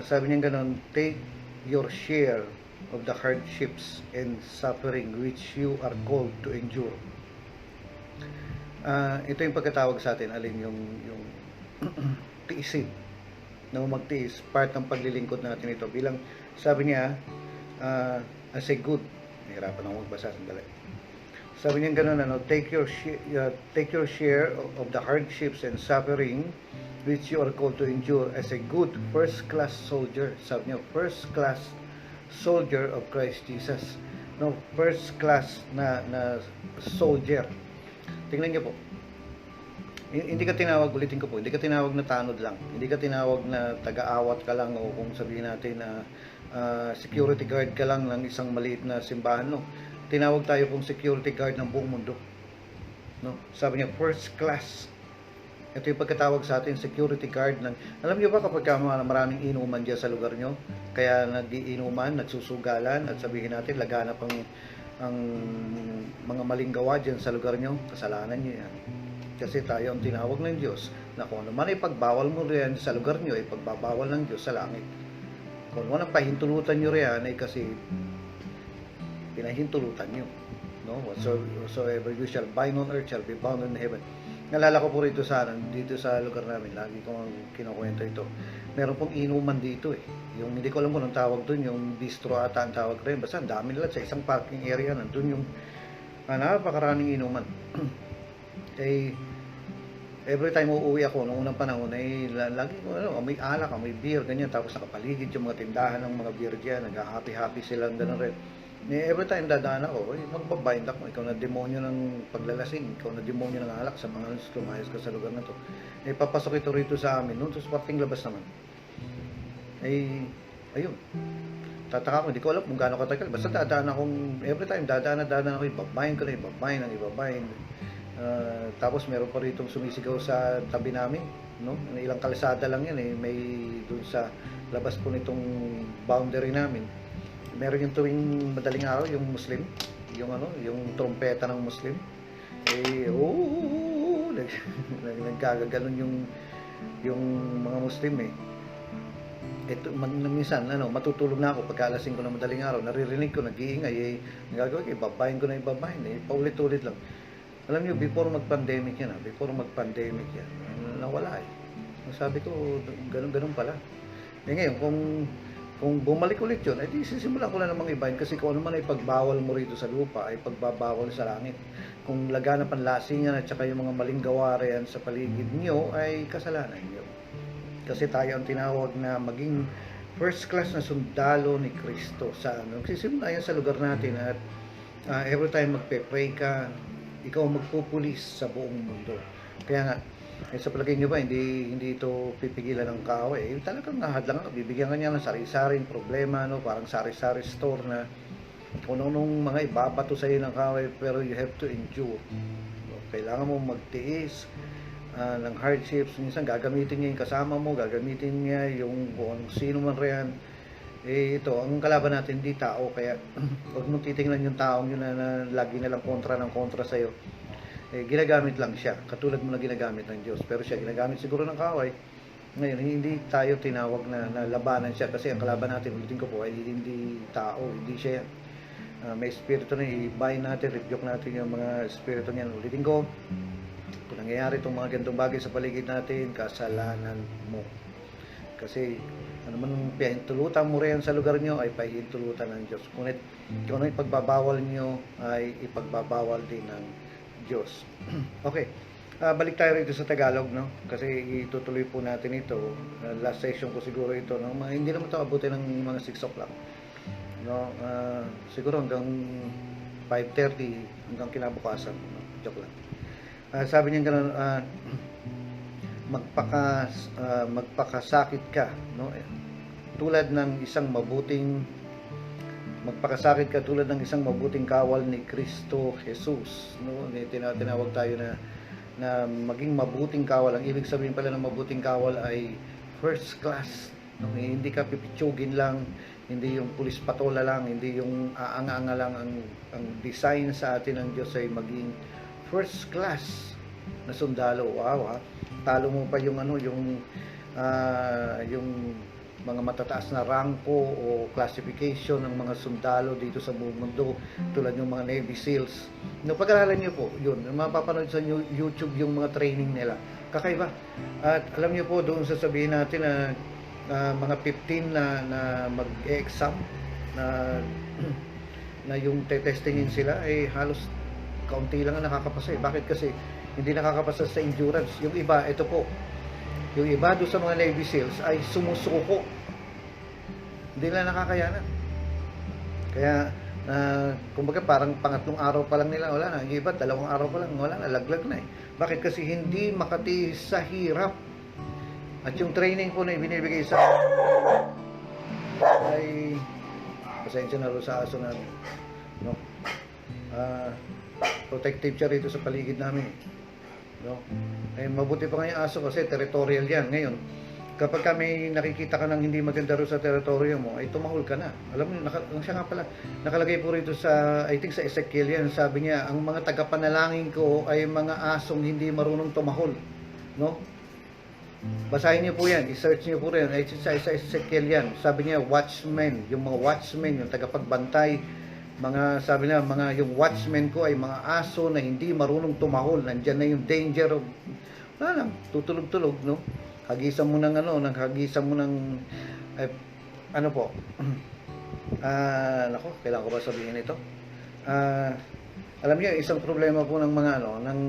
Sabi niya ganun, take your share of the hardships and suffering which you are called to endure. Ito yung pagkatawag sa atin, alin yung tiisin, no, magtiis, part ng paglilingkod natin ito. Bilang sabi niya, as a good, nahirapan ako magbasa, sandali. Sabi niya ganun, take your share of the hardships and suffering which you are called to endure as a good first-class soldier. Sabi niya, first-class soldier of Christ Jesus. No, first-class na soldier. Tingnan niyo po. Hindi ka tinawag, ulitin ko po, hindi ka tinawag na tanod lang. Hindi ka tinawag na taga-awat ka lang o kung sabihin natin na security guard ka lang ng isang maliit na simbahan. No, tinawag tayo pong security guard ng buong mundo. No, sabi niya first class. Ito yung pagkatawag sa atin, security guard ng, alam niyo ba kapag maraming inuman diyan sa lugar niyo, kaya nag-iinuman, nagsusugalan at sabihin natin laganap ang mga maling gawa diyan sa lugar niyo, kasalanan niyo yan. Kasi tayo ang tinawag ng Diyos na kung ano man ipagbawal mo riyan sa lugar niyo, ipagbabawal ng Diyos sa langit. Kung ano ang pahintulutan niyo riyan ay kasi pinahintulutan niyo. No? Whatsoever you shall bind on earth shall be bound in heaven. Nalala ko po dito sa lugar namin, lagi kong kinukwento ito. Meron pong inuman dito eh. Yung hindi ko alam kung anong tawag doon, yung bistro ata ang tawag rin. Basta ang dami nila sa isang parking area, nandun yung napakaraming inuman. Eh, every time uuwi ako noong unang panahon ay lagi ko may alak, may beer, ganyan, tapos nakapaligid yung mga tindahan ng mga beer diyan, nag-happy silang ganun rin. Every time dadaan ako, magbabind ako, ikaw na demonyo ng paglalasing, ikaw na demonyo ng alak, sa mga lumayas ka sa lugar na to. Papasok ito rito sa amin, noon sa parting labas naman. Ayun, tataka ko, hindi ko alam kung gaano katagal, basta dadaan akong, every time dadaan ako, ibabind ko na, ibabind. Tapos meron pa rito sumisigaw sa tabi namin, no? Ilang kalsada lang yan eh, may dun sa labas po nitong boundary namin. Meron yung tuwing madaling araw yung Muslim, yung trompeta ng Muslim. Nagkagaganon yung mga Muslim eh. Ito minsan matutulog na ako pagka alas 5 ng madaling araw, naririnig ko nag-iingay nagagawin ibabahin ko na paulit-ulit lang. Alam niyo, before mag-pandemic yan, nawala eh. Sabi ko, ganun pala. Ngayon, kung bumalik ulit yun, di sisimulan ko na namang ibahin kasi kung ano man ay pagbawal mo rito sa lupa ay pagbabawal sa langit. Kung laganap ang lasingan at saka yung mga maling gawa riyan sa paligid niyo ay kasalanan niyo. Kasi tayo ang tinawag na maging first class na sundalo ni Kristo sa Nagsisimula yan sa lugar natin at every time magpe-pray ka, ikaw magpupulis sa buong mundo. Kaya nga, sa palagay nyo ba, hindi ito pipigilan ng kaaway? Talagang nahadlang ka, bibigyan ka niya ng sari-saring problema, parang sari-sari store na kung nung mga ibabato sa iyo ng kaaway, pero you have to endure. Kailangan mo magtiis ng hardships. Minsan gagamitin niya yung kasama mo, gagamitin niya yung kung sino man riyan. Ito, ang kalaban natin hindi tao, kaya huwag mong titingnan yung taong yun na lagi nalang kontra sa iyo. Ginagamit lang siya, katulad mo na ginagamit ng Diyos, pero siya ginagamit siguro ng kaaway. Ngayon, hindi tayo tinawag na labanan siya, kasi ang kalaban natin, ulitin ko po, ay hindi tao, hindi siya yan. May espiritu na, i-bind natin, rebuke natin yung mga espiritu niyan. Ulitin ko, kung nangyayari itong mga ganitong bagay sa paligid natin, kasalanan mo. Kasi ano man pahintulutan mo rin sa lugar nyo ay pahintulutan ng Diyos. Ngunit kung ano ipagbabawal nyo ay ipagbabawal din ng Diyos. Okay, balik tayo rito sa Tagalog, no? Kasi itutuloy po natin ito. Last session ko siguro ito, no? Hindi naman ito abutin ng mga 6 o'clock, no? Siguro hanggang 5:30 hanggang kinabukasan, no? Joke lang. Sabi niya gano'n, magpakasakit ka, no? Magpakasakit ka tulad ng isang mabuting kawal ni Kristo Jesus, no? Tinawag tayo na maging mabuting kawal. Ang ibig sabihin pala ng mabuting kawal ay first class, no? Hindi ka pipitsugin lang, hindi yung pulis patola lang, hindi yung aanga-anga lang. Ang design sa atin ng Diyos ay maging first class na sundalo. Wow, ha? Talo mo pa yung mga matataas na rangko o classification ng mga sundalo dito sa buong mundo, tulad ng mga Navy SEALs. No, pag-aralan niyo po, yun, mapapanood sa YouTube yung mga training nila. Kakaiba. At alam niyo po, doon sasabihin natin na mga 15 na mag-exam na na yung testingin sila ay halos kaunti lang ang nakakapasa. Bakit? Kasi hindi nakakapasa sa endurance. Yung iba, ito po, yung iba doon sa mga Navy SEALs ay sumusuko. Hindi na nakakayanan. Kaya, kumbaga parang pangatlong araw pa lang nila, wala na. Yung iba, 2 araw pa lang, wala na, laglag na eh. Bakit? Kasi hindi makatiis sa hirap. At yung training po na ibinibigay sa ay pasensya na rin sa aso namin, no? Protective siya rito sa paligid namin, no? Eh, mabuti pa nga yung aso kasi territorial yan. Ngayon, kapag kami nakikita ka ng hindi maganda rin sa teritoryo mo, ay tumahol ka na. Alam mo, siya nga pala, nakalagay po rito sa, I think sa Ezekiel yan, sabi niya, ang mga tagapanalangin ko ay mga asong hindi marunong tumahol, no? Basahin niyo po yan, i-search niyo po rin, ay sa Ezekiel yan, sabi niya, watchmen, yung mga watchmen, yung tagapagbantay, mga, sabi na, mga, yung watchmen ko ay mga aso na hindi marunong tumahol, nandyan na yung danger of, wala lang, tutulog-tulog, no? Hagisan mo ng hagisan mo ng, ano po, nako, kailangan ko ba sabihin ito? Alam niyo, isang problema po ng mga, ng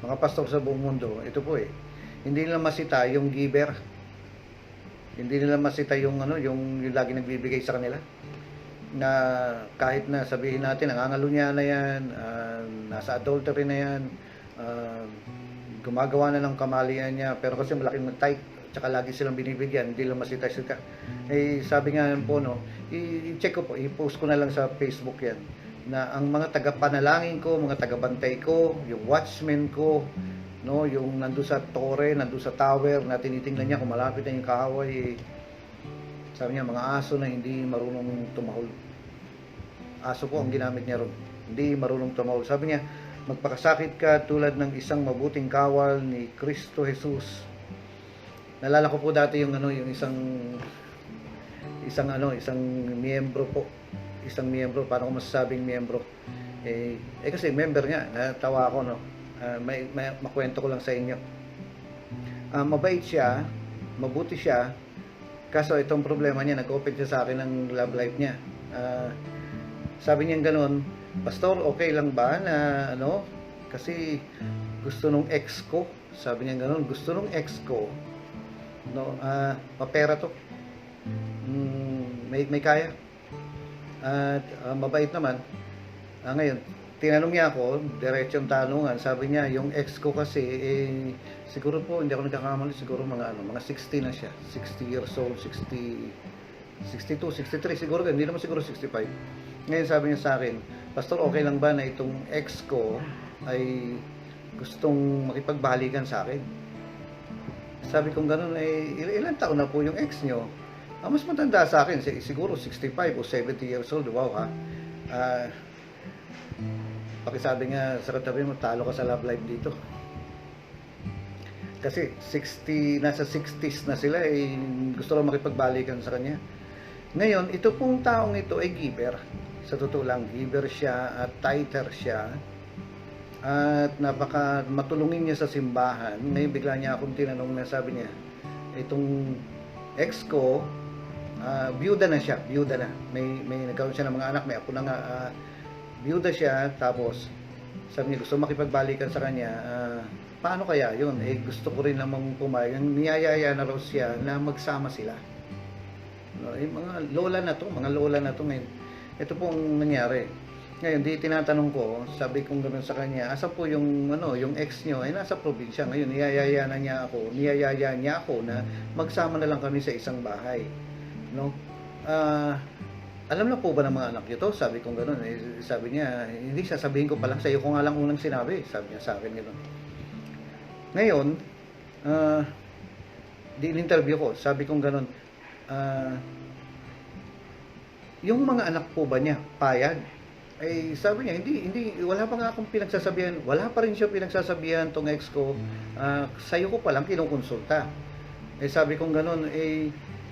mga pastor sa buong mundo, ito po hindi nila masita yung giver. Hindi nila masita yung yung lagi nagbibigay sa kanila. Na kahit na sabihin natin nangangalunya na yan, nasa adultery na yan, gumagawa na ng kamalian niya, pero kasi malaking type, tsaka lagi silang binibigyan, hindi lang masita-sita. Eh, sabi nga po, i-check ko po, i-post ko na lang sa Facebook yan, na ang mga taga-panalangin ko, mga taga-bantay ko, yung watchmen ko, no, yung nandoon sa tore, nandoon sa tower, na tinitingnan niya kung malapit na yung kaaway, sabi niya, mga aso na hindi marunong tumahol. Aso po ang ginamit niya ron, hindi marunong tumahol. Sabi niya, magpakasakit ka tulad ng isang mabuting kawal ni Kristo Jesus. Nalala ko po dati yung yung isang miyembro po, paano ko masasabing miyembro, kasi member nga, natawa ako, no. May makwento ko lang sa inyo. Mabait siya, mabuti siya, kaso itong problema niya, nag-open siya sa akin ng love life niya. Sabi niya gano'n, Pastor, okay lang ba na kasi gusto nung ex ko, sabi niya gano'n, gusto nung ex ko, no, mapera to, may kaya, at mabait naman. Ngayon, tinanong niya ako, diretsong tanungan, sabi niya, yung ex ko kasi, siguro po, hindi ako nagkakamali, siguro mga 60 na siya, 60 years old, 60, 62, 63, siguro, hindi naman siguro 65. Ngayon sabi niya sa akin, Pastor, okay lang ba na itong ex ko ay gustong makipagbalikan sa akin? Sabi kong gano'n, ilang taon na po yung ex nyo? Mas matanda sa akin, siguro 65 o 70 years old, wow ha. Pakisabi nga sa katabi mo, talo ka sa love life dito. Kasi nasa 60s na sila, gusto lang makipagbalikan sa kanya. Ngayon, ito pong taong ito ay giver. Sa totoo lang, giver siya at tither siya. At napaka matulungin niya sa simbahan. Ngayon, bigla niya akong tinanong na sabi niya, itong ex ko, byuda na siya, byuda na. May nagkaroon siya ng mga anak, may apo na nga, byuda siya, tapos sabi niya gusto makipagbalikan sa kanya, paano kaya yun? Gusto ko rin namang pumayag, niyayaya na raw siya na magsama sila. Mga lola na to ngayon. Ito pong nangyari. Ngayon, di tinatanong ko, sabi kong gano'n sa kanya, asa po yung yung ex niyo ay nasa probinsya. Ngayon, niyayaya niya ako na magsama na lang kami sa isang bahay. No? Alam na po ba ng mga anak niyo to? Sabi kong gano'n. Sabi niya, hindi, sasabihin ko pa lang, sa'yo ko nga lang unang sinabi. Sabi niya sa akin gano'n. Ngayon, di-interview ko, sabi kong gano'n, yung mga anak po ba niya, payag? Sabi niya, hindi, wala pa nga akong pinagsasabihan, wala pa rin siya pinagsasabihan tong ex ko, sa'yo ko pa lang kinukonsulta. Sabi kong ganun,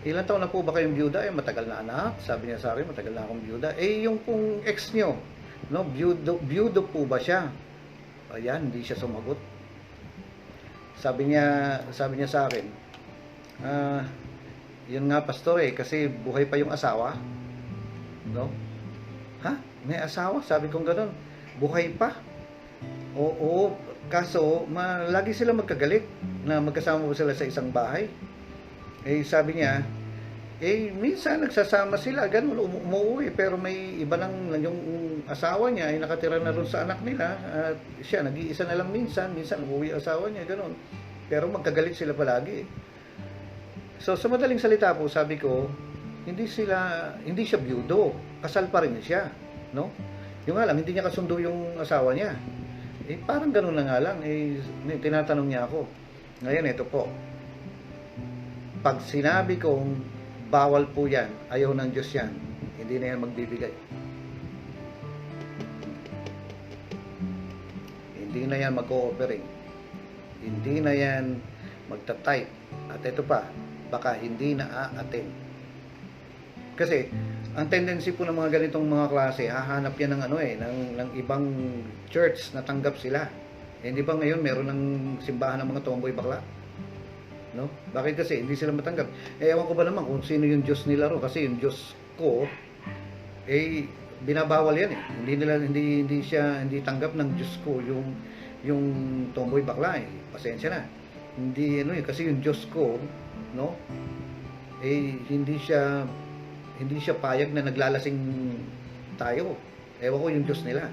ilan taon na po ba kayong byuda? Matagal na anak. Sabi niya sa akin, matagal na akong byuda. Yung pong ex nyo, no, byudo po ba siya? Ayan, hindi siya sumagot. Sabi niya sa akin, yun nga pastor kasi buhay pa yung asawa. No? Ha? May asawa? Sabi kong ganun. Buhay pa? Oo, kaso lagi sila magkagalit na magkasama po sila sa isang bahay. Sabi niya, minsan nagsasama sila, ganun, umuwi, pero may iba lang yung asawa niya ay nakatira na ron sa anak nila, at siya nag-iisa na lang minsan umuwi asawa niya, ganun. Pero magkagalit sila palagi. So sa madaling salita po, sabi ko, hindi siya byudo, kasal pa rin siya, no? Yung nga lang, hindi niya kasundo yung asawa niya. Parang ganun na nga lang, tinatanong niya ako. Ngayon, ito po. Pag sinabi kong bawal po yan, ayaw ng Diyos yan, hindi na yan magbibigay. Hindi na yan mag-cooperate. Hindi na yan magta-type. At ito pa, baka hindi na a-attend. Kasi, ang tendency po ng mga ganitong mga klase, hahanap yan ng ibang church na tanggap sila. Hindi ba ngayon meron ng simbahan ng mga tomboy bakla? No? Bakit kasi hindi sila matanggap? Ewan ko ba naman kung sino yung Diyos nila ro, kasi yung Diyos ko binabawal yan eh. Hindi tanggap ng Diyos ko yung tomboy bakla eh. Pasensya na. Hindi kasi yung Diyos ko, no? Hindi siya payag na naglalasing tayo. Ewan ko yung Diyos nila.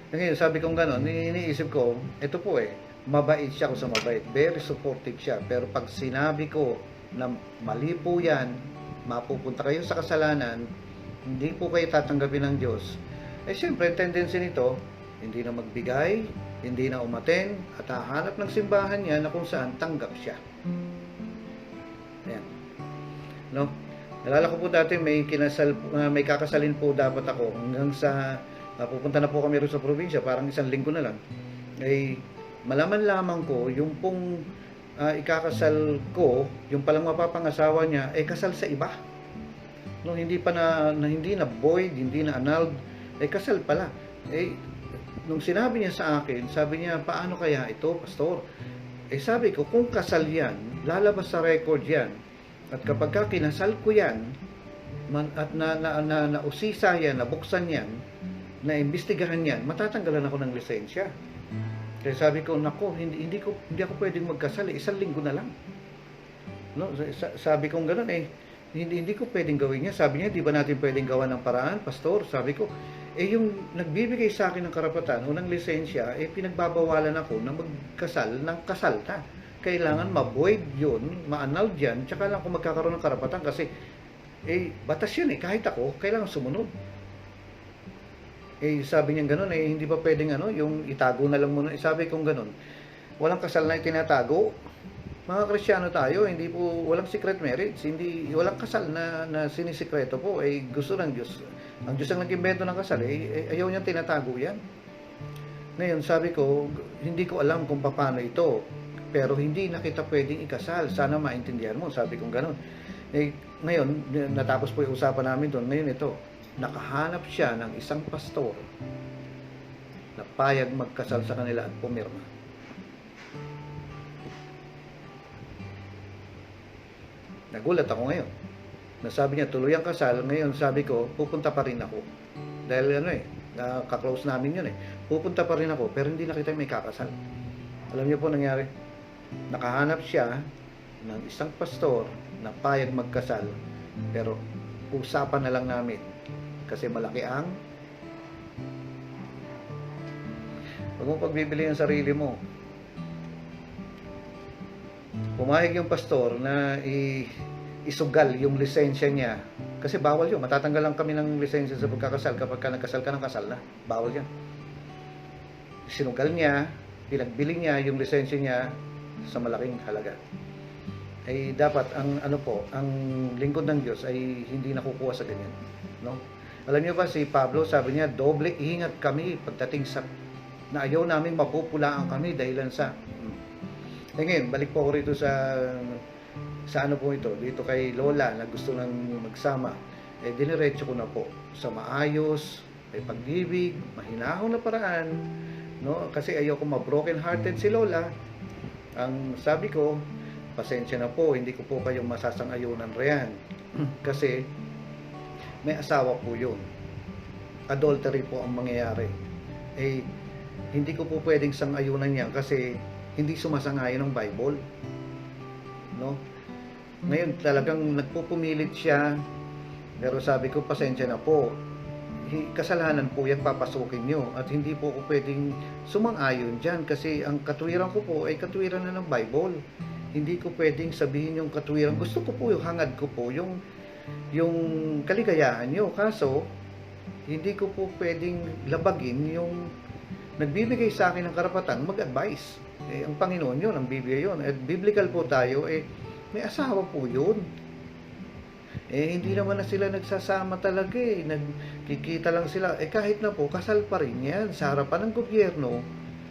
Ngayon, sabi kong gano'n, iniisip ko, ito po mabait siya kung sa mabait. Very supportive siya. Pero pag sinabi ko na mali po yan, mapupunta kayo sa kasalanan, hindi po kayo tatanggapin ng Diyos. Siyempre, tendency nito, hindi na magbigay, hindi na umaten, at hahanap ng simbahan niya na kung saan tanggap siya. Ayan. No? Nalala ko po dati may kakasalin po dapat ako hanggang sa pupunta na po kami rin sa probinsya, parang 1 linggo na lang. Malaman lamang ko yung pong ikakasal ko, yung palang mapapangasawa niya kasal sa iba. No, hindi na void, hindi na annulled, kasal pala. Nung sinabi niya sa akin, sabi niya, paano kaya ito, pastor? Sabi ko, kung kasal yan, lalabas sa record yan. At kapag kinasal ko yan, at nausisa yan, nabuksan yan, naimbestigahan yan, matatanggalan ako ng lisensya. Kaya sabi ko, nako, hindi ako pwedeng magkasal, 1 linggo na lang. No, sabi ko gano'n hindi ko pwedeng gawin niya. Sabi niya, di ba natin pwedeng gawa ng paraan, pastor? Sabi ko, yung nagbibigay sa akin ng karapatan o ng lisensya, pinagbabawalan ako na magkasal ng kasal na. Kailangan ma-void yun, ma-annulled yan, tsaka lang kung magkakaroon ng karapatan kasi batas yun kahit ako, kailangan sumunod. Sabi niya gano'n, hindi ba pwedeng yung itago na lang muna. Sabi kong gano'n, walang kasal na itinatago. Mga Kristiyano tayo, walang secret marriage, walang kasal na sinisikreto po. Gusto ng Diyos. Ang Diyos ang nag-imbento ng kasal, ayaw niyang tinatago yan. Ngayon, sabi ko, hindi ko alam kung paano ito, pero hindi na kita pwedeng ikasal. Sana maintindihan mo, sabi kong gano'n. Ngayon, natapos po yung usapan namin doon. Ngayon ito, nakahanap siya ng isang pastor na payag magkasal sa kanila at pumirma. Nagulat ako ngayon. Nasabi niya, tuloy ang kasal. Ngayon, sabi ko, pupunta pa rin ako. Dahil kaklose namin yun Pupunta pa rin ako, pero hindi na kita may kakasal. Alam niyo po nangyari? Nakahanap siya ng isang pastor na payag magkasal, pero usapan na lang namin kasi malaki ang huwag mong pagbibili ang sarili mo. Pumayag yung pastor na isugal yung lisensya niya kasi bawal yun, matatanggal lang kami ng lisensya sa pagkakasal kapag nagkasal ka ng kasal na, bawal yan. Sinugal niya, pinagbili niya yung lisensya niya sa malaking halaga. Dapat ang lingkod ng Diyos ay hindi nakukuha sa ganyan, no? Alam niyo ba si Pablo, sabi niya, doble ingat kami pagdating sa na ayaw namin mapupulaan kami dahilan sa ngayon, balik po ako rito sa sa ano po ito, dito kay Lola na gusto nang magsama, diniretso ko na po sa maayos, may pag-ibig, mahinahon na paraan, no? Kasi ayoko ma-broken hearted si Lola. Ang sabi ko, pasensya na po, hindi ko po kayong masasang-ayunan riyan. Kasi may asawa po yun. Adultery po ang mangyayari. Hindi ko po pwedeng sang-ayunan yan kasi hindi sumasangayon ng Bible. No? Ngayon talagang nagpupumilit siya, pero sabi ko, pasensya na po. Kasalanan po yan papasukin nyo at hindi po ko pwedeng sumang-ayon dyan kasi ang katwiran ko po ay katwiran na ng Bible. Hindi ko pwedeng sabihin yung katwiran. Gusto ko po yung hangad ko po, yung kaligayahan nyo. Kaso, hindi ko po pwedeng labagin yung nagbibigay sa akin ng karapatan mag-advise. Ang Panginoon yun, ang Biblia yun. At biblical po tayo, may asawa po yun. Hindi naman na sila nagsasama talaga nagkikita lang sila. Kahit na po, kasal pa rin yan. Sa harapan ng gobyerno,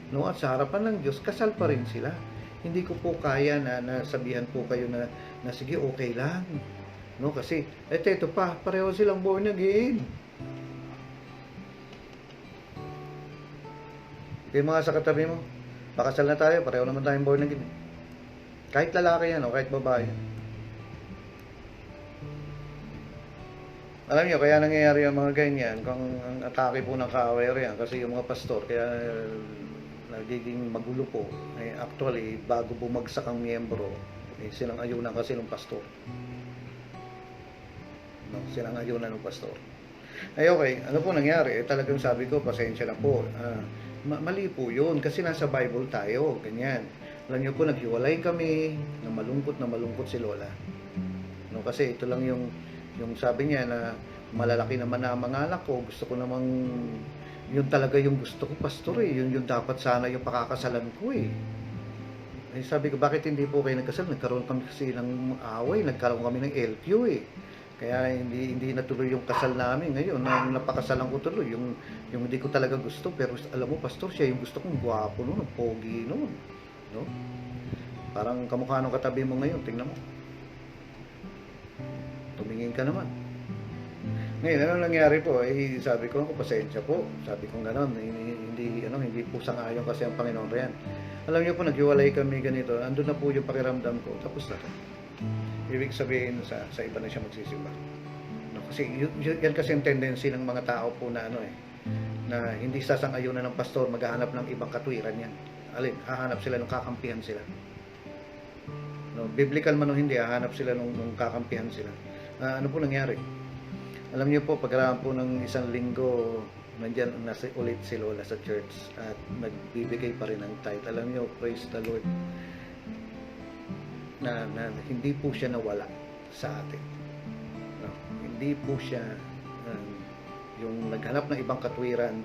no, at sa harapan ng Diyos, kasal pa rin sila. Hindi ko po kaya na sabihan po kayo na sige, okay lang. No, kasi, ito pa, pareho silang born again. Yung mga sa katabi mo, pakasal na tayo, pareho naman tayong born again. Kahit lalaki yan, o kahit babae. Alam niyo, kaya nangyayari ang mga ganyan, kung ang atake po ng kaaway yan, kasi yung mga pastor, kaya nagiging magulo po. Actually, bago bumagsak ang miyembro, sinang-ayunan kasi ng pastor. No, sinang-ayunan ng pastor. Okay, ano po nangyari? Talagang sabi ko, pasensya na po. Mali po yun, kasi nasa Bible tayo, ganyan. Alam niyo po, naghiwalay kami, na malungkot si Lola. No, kasi ito lang yung sabi niya na malalaki naman na mga anak ko, gusto ko namang yun talaga yung gusto ko, pastor yun dapat sana yung pakakasalan ko sabi ko, bakit hindi po kayo nagkasal? Nagkaroon kami kasi ng away, nagkaroon kami ng LQ kaya hindi natuloy yung kasal namin. Ngayon napakasalan ko tuloy yung hindi ko talaga gusto, pero alam mo pastor, siya yung gusto kong gwapo noon, pogi noon, no? Parang kamukha nung katabi mo ngayon, tingnan mo. Tumingin ka naman. Ngayon, ano nangyari po? Sabi ko, pasensya po. Sabi ko gano'n, hindi po sang-ayon kasi ang Panginoon riyan. Alam niyo po, naghiwalay kami ganito. Andun na po yung pakiramdam ko. Tapos na to. Ibig sabihin, sa iba na siya magsisimba. No, kasi yan kasi yung tendency ng mga tao po na na hindi sasang-ayunan ng pastor, maghahanap ng ibang katwiran yan. Alin, hahanap sila nung kakampihan sila. No, biblical man o hindi, hahanap sila nung kakampihan sila. Ano po nangyari? Alam niyo po, pagkaraan po ng isang linggo, nandyan nasa ulit si Lola sa church at nagbibigay pa rin ng tithe. Alam niyo, praise the Lord, na hindi po siya nawala sa atin. No? Hindi po siya yung naghanap ng ibang katwiran.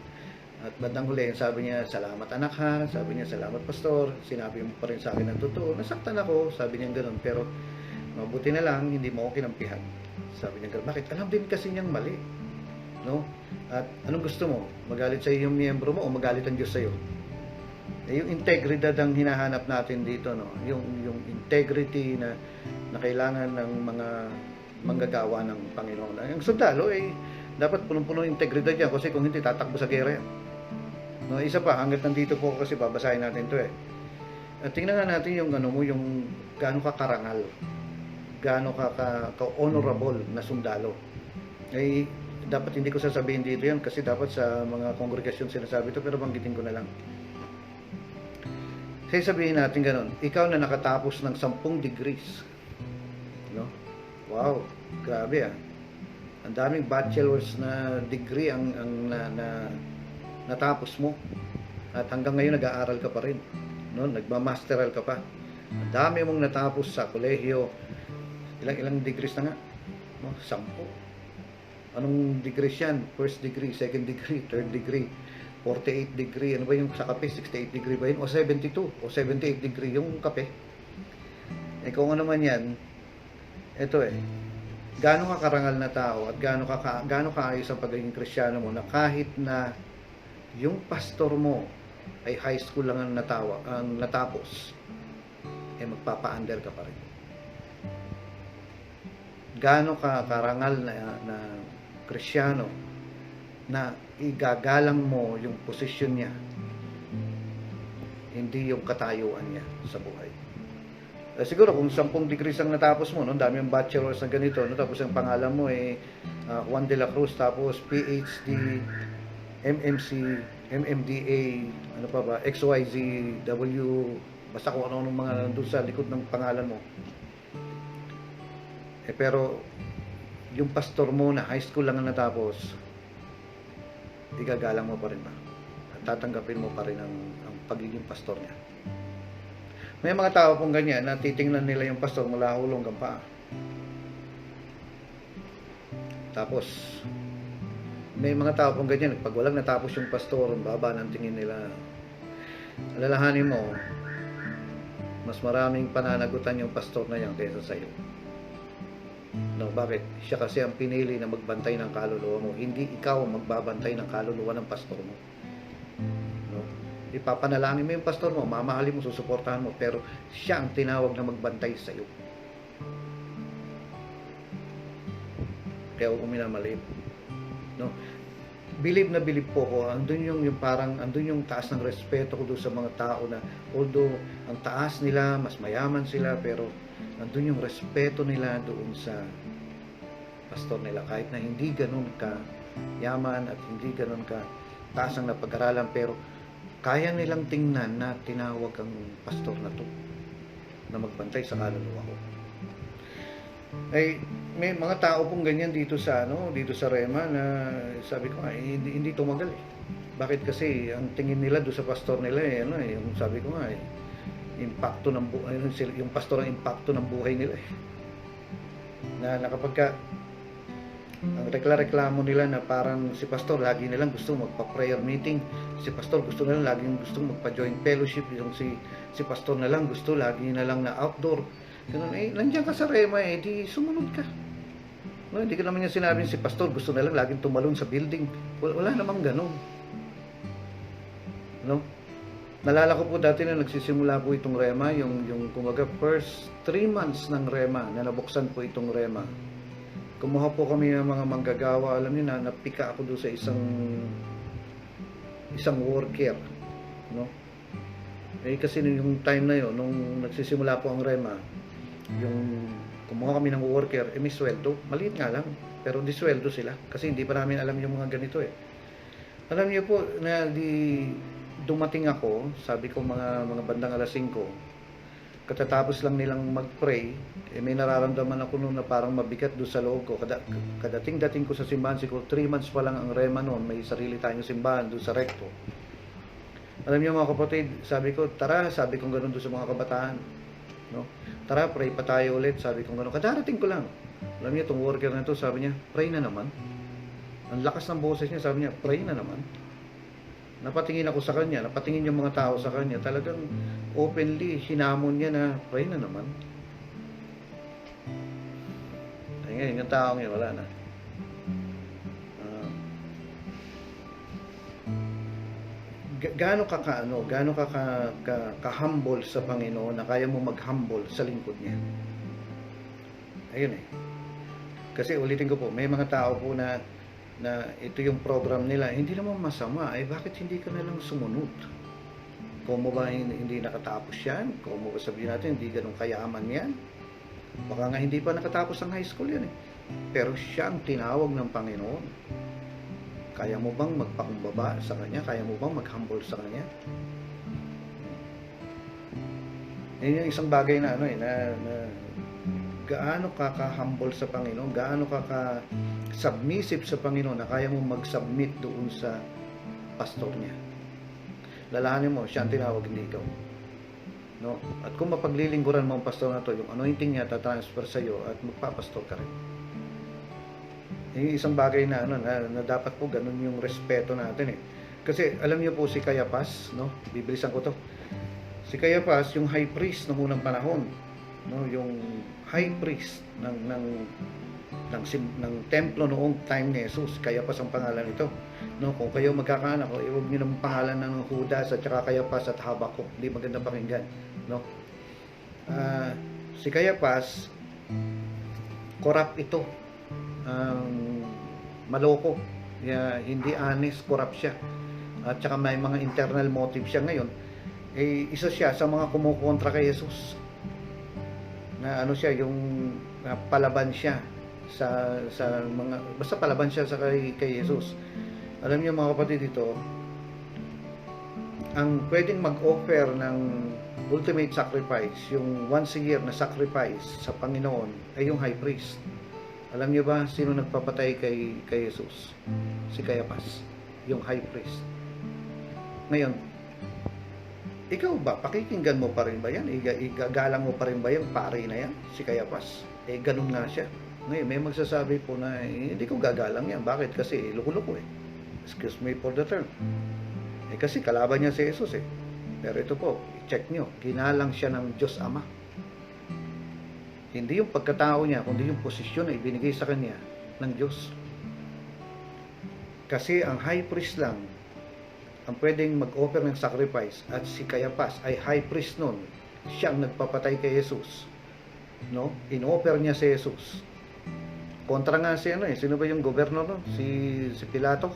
At bandang huli, sabi niya, salamat anak ha, sabi niya, salamat pastor, sinabi mo pa rin sa akin ng totoo. Nasaktan ako, sabi niya gano'n, pero mabuti na lang, hindi mo ako kinampihan. Sabi niya, bakit? Alam din kasi niyang mali. No? At anong gusto mo? Magalit sa iyo yung miyembro mo o magalit ang Diyos sa iyo? Yung integridad ang hinahanap natin dito, no? Yung integrity na kailangan ng mga manggagawa ng Panginoon. Ang sundalo dapat punong-puno yung integridad yan kasi kung hindi, tatakbo sa gera yan. No, isa pa, hanggat nandito po kasi babasahin natin to At tingnan nga natin yung yung gaano ka karangal, gaano ka honorable na sundalo. Dapat hindi ko sasabihin dito yan kasi dapat sa mga kongregasyon sinasabi ito, pero banggitin ko na lang. Kasi sabihin natin ganun, ikaw na nakatapos ng 10 degrees. No? Wow, grabe Ang daming bachelor's na degree ang natapos mo. At hanggang ngayon nag-aaral ka pa rin. No? Nagmamasteral ka pa. Ang dami mong natapos sa kolehiyo. Ilang degrees na nga? No? 10. Anong degrees yan? First degree, second degree, third degree, 48 degree. Ano ba yung sa kape? 68 degree ba yun? O 72 o 78 degree yung kape. Kung ano man yan, ito gaano ka karangal na tao at gaano kaayos ang pagiging Kristiyano mo na kahit na yung pastor mo ay high school lang ang natapos, magpapa-under ka pa rin. gaano ka karangal na Kristiyano na igagalang mo yung posisyon niya, hindi yung katayuan niya sa buhay. Siguro kung 10 degrees ang natapos mo, no, dami yung bachelor's na ganito, no, tapos ang pangalan mo Juan de la Cruz, tapos PhD, MMC, MMDA, ano pa ba, XYZW, basta kung ano mga nandun sa likod ng pangalan mo. Pero yung pastor mo na high school lang ang natapos, igagalang mo pa rin ba? Tatanggapin mo pa rin ang pagiging pastor niya. May mga tao pong ganyan na titingnan nila yung pastor mula ulo hanggang paa. Tapos may mga tao pong ganyan, pag walang natapos yung pastor, ang baba ng tingin nila. Alalahanin mo, mas maraming pananagutan yung pastor na yan kaysa sa'yo. No, bakit? Siya kasi ang pinili na magbantay ng kaluluwa mo, hindi ikaw ang magbabantay ng kaluluwa ng pastor mo. No? Ipapanalangin mo yung pastor mo, mamahalin mo, susuportahan mo, pero siya ang tinawag na magbantay sa iyo. Kaya huwag minamaliit. No? Believe na believe po ko, andun yung parang andun yung taas ng respeto ko doon sa mga tao na although ang taas nila, mas mayaman sila, pero andun yung respeto nila doon sa pastor nila, kahit na hindi ganun ka yaman at hindi ganun ka taas ang napag-aralan, pero kaya nilang tingnan na tinawag ang pastor na to na magbantay sa kaluluwa ko. Ay may mga tao pong ganyan dito sa dito sa Rema na sabi ko hindi tumagal eh. Bakit? Kasi ang tingin nila doon sa pastor nila yung sabi ko nga impacto ng buhay, yung pastor ang impacto ng buhay nila eh. Na kapag ka ang reklamo nila na parang si pastor lagi nilang gusto magpa-prayer meeting, si pastor gusto nilang laging gusto magpa-joint fellowship, yung si pastor na lang gusto lagi na lang na outdoor. Ganun nandiyan ka sa Rema di sumunod ka. No, hindi ka naman niya sinabing si pastor gusto na lang laging tumalon sa building. Wala namang ganun. No? Nalala ko po dati na nagsisimula po itong Rema, yung kumaga first 3 months ng Rema na nabuksan po itong Rema. Kumuha po kami ng mga manggagawa, alam niyo na napika ako doon sa isang worker, no? Kasi yung time na yon nung nagsisimula po ang Rema, yung kumuha kami ng worker, may sweldo, maliit nga lang, pero di sweldo sila kasi hindi pa namin alam yung mga ganito eh. Alam niyo po na dumating ako, sabi ko mga bandang alas 5, katatapos lang nilang mag-pray, may nararamdaman ako noon na parang mabigat doon sa loob ko. Kadating ko sa simbahan, siguro 3 months pa lang ang Rema noon, may sarili tayong simbahan doon sa Recto. Alam niyo mga kapatid, sabi ko, tara, sabi ko ganoon doon sa mga kabataan, no? Tara, pray pa tayo ulit, sabi ko ganoon. Kadarating ko lang. Alam niyo, itong worker na to, sabi niya, pray na naman. Ang lakas ng boses niya, sabi niya, pray na naman. Napatingin ako sa kanya, napatingin yung mga tao sa kanya, talagang openly hinamon niya na pray na naman. Ay ngayon, yung taong yun, wala na. Gaano ka ka-humble sa Panginoon na kaya mo mag-humble sa lingkod niya. Ayun eh. Kasi ulitin ko po, may mga tao po na ito yung program nila, hindi naman masama, bakit hindi ka na lang sumunod? Kung mo ba hindi nakatapos yan? Kung mo ba sabihin natin, hindi ganun kayaman yan? Baka nga hindi pa nakatapos ang high school yan eh. Pero siya ang tinawag ng Panginoon. Kaya mo bang magpakumbaba sa Kanya? Kaya mo bang mag-humble sa Kanya? Yan yung isang bagay na gaano ka ka-humble sa Panginoon, gaano ka ka-submissive sa Panginoon na kaya mo mag-submit doon sa pastor niya. Lalahanin mo, siya ang tinawag, hindi ikaw. No? At kung mapaglilingkuran mo ang pastor na to, yung anointing niya tatransfer sa iyo at magpapastor ka rin. Yung isang bagay na dapat po ganun yung respeto natin eh. Kasi alam niyo po si Cayapas, no? Bibilisan ko to. Si Cayapas, yung high priest ng unang panahon, no, yung high priest ng templo noong time ni Jesus, Cayapas ang pangalan nito. No, kung kayo magkakaanak, huwag niyo ng pangalan ng Judas at saka Cayapas at Habakuk, hindi maganda pakinggan, no? Si Cayapas, corrupt ito, maloko, hindi honest, corrupt siya, at saka may mga internal motive siya ngayon. Isa siya sa mga kumukontra kay Jesus, na ano siya, yung palaban siya sa mga, basta palaban siya sa kay Jesus. Alam niyo mga kapatid, dito ang pwedeng mag-offer ng ultimate sacrifice, yung once a year na sacrifice sa Panginoon, ay yung high priest. Alam niyo ba sino nagpapatay kay Jesus? Si Caiaphas, yung high priest. Ngayon, ikaw ba, pakikinggan mo pa rin ba yan? Igagalang mo pa rin ba yung pari na yan, si Caiaphas? Ganun nga siya. Ngayon, may magsasabi po na hindi ko gagalang yan. Bakit? Kasi loko-loko Excuse me for the term. Kasi kalaban niya si Jesus Pero ito po, i-check nyo, ginalang siya ng Diyos Ama. Hindi yung pagkatao niya, kundi yung posisyon na ibinigay sa kanya ng Diyos. Kasi ang high priest lang ang pwedeng mag-offer ng sacrifice, at si Caiaphas ay high priest nun. Siya ang nagpapatay kay Jesus. No? In-offer niya si Jesus. Kontra nga si sino ba yung governor nun? Si Pilato.